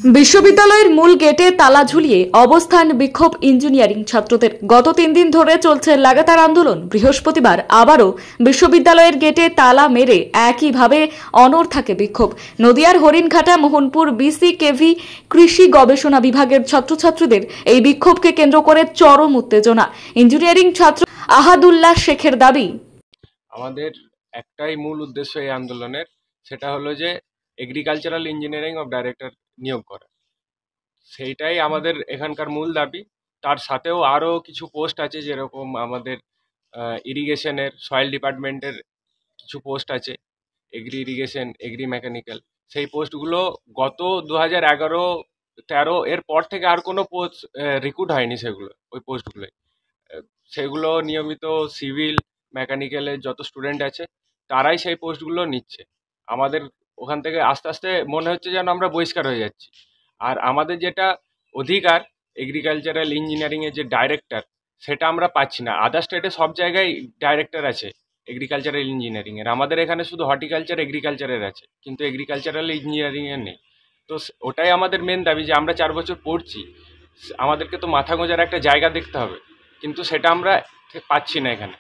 বিশ্ববিদ্যালয়ের মূল গেটে তালা ঝুলিয়ে অবস্থান বিক্ষোভ ইঞ্জিনিয়ারিং ছাত্রদের। গত 3 দিন ধরে চলছে লাগাতার আন্দোলন। বৃহস্পতিবার আবারও বিশ্ববিদ্যালয়ের গেটে তালা মেরে একইভাবে অনড় থাকে বিক্ষোভ। নদিয়ার হরিণঘাটা মোহনপুর বিসিকেভি কৃষি গবেষণা বিভাগের ছাত্রছাত্রীদের এই বিক্ষোভকে কেন্দ্র করে চরম উত্তেজনা। ইঞ্জিনিয়ারিং ছাত্র আহাদুল্লাহ শেখের দাবি, আমাদের একটাই মূল উদ্দেশ্য এই আন্দোলনের, সেটা হলো যে এগ্রিকালচারাল ইঞ্জিনিয়ারিং অফ ডাইরেক্টর নিয়োগ করা। সেইটাই আমাদের এখানকার মূল দাবি। তার সাথেও আরও কিছু পোস্ট আছে, যেরকম আমাদের ইরিগেশনের, সয়েল ডিপার্টমেন্টের কিছু পোস্ট আছে, এগ্রি ইরিগেশন, এগ্রি মেকানিক্যাল। সেই পোস্টগুলো গত 2011-13 এর পর থেকে আর কোনো পোস্ট রিক্রুট হয়নি। ওই পোস্টগুলোই সেগুলো নিয়মিত সিভিল মেকানিক্যালের যত স্টুডেন্ট আছে তারাই সেই পোস্টগুলো নিচ্ছে। আমাদের ওখান থেকে আস্তে আস্তে মনে হচ্ছে যেন আমরা বহিষ্কার হয়ে যাচ্ছি। আর আমাদের যেটা অধিকার, এগ্রিকালচারাল ইঞ্জিনিয়ারিংয়ের যে ডাইরেক্টর, সেটা আমরা পাচ্ছি না। আদার স্টেটে সব জায়গায় ডাইরেক্টর আছে এগ্রিকালচারাল ইঞ্জিনিয়ারিংয়ের, আমাদের এখানে শুধু হর্টিকালচার এগ্রিকালচারের আছে, কিন্তু এগ্রিকালচারাল ইঞ্জিনিয়ারিংয়ের নেই। তো ওটাই আমাদের মেন দাবি যে আমরা 4 বছর পড়ছি, আমাদেরকে তো মাথা গোঁজার একটা জায়গা দেখতে হবে, কিন্তু সেটা আমরা পাচ্ছি না এখানে।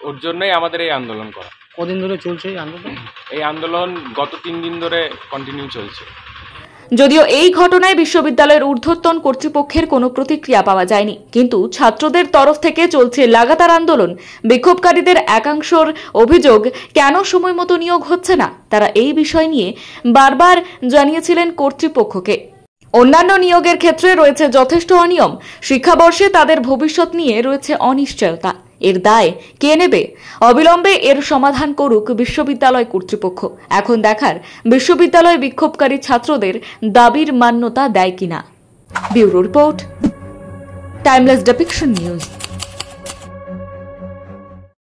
ওর জন্যই আমাদের এই আন্দোলন করা। কদিন ধরে চলছে এই আন্দোলন? এই আন্দোলন গত 3 দিন ধরে কন্টিনিউ চলছে। যদিও এই ঘটনায় বিশ্ববিদ্যালয়ের ঊর্ধ্বতন কর্তৃপক্ষের কোনো প্রতিক্রিয়া পাওয়া যায়নি, কিন্তু ছাত্রদের তরফ থেকে চলছে লাগাতার আন্দোলন। বিক্ষোভকারীদের একাংশের অভিযোগ, কেন সময় মতো নিয়োগ হচ্ছে না। তারা এই বিষয় নিয়ে বারবার জানিয়েছিলেন কর্তৃপক্ষকে। অন্যান্য নিয়োগের ক্ষেত্রে রয়েছে যথেষ্ট অনিয়ম। শিক্ষাবর্ষে তাদের ভবিষ্যৎ নিয়ে রয়েছে অনিশ্চয়তা। এর দায় কে নেবে? অবিলম্বে এর সমাধান করুক বিশ্ববিদ্যালয় কর্তৃপক্ষ। এখন দেখার, বিশ্ববিদ্যালয় বিক্ষোভকারী ছাত্রদের দাবির মান্যতা দেয় কিনা। Bureau report, timeless ডিপিকশন news.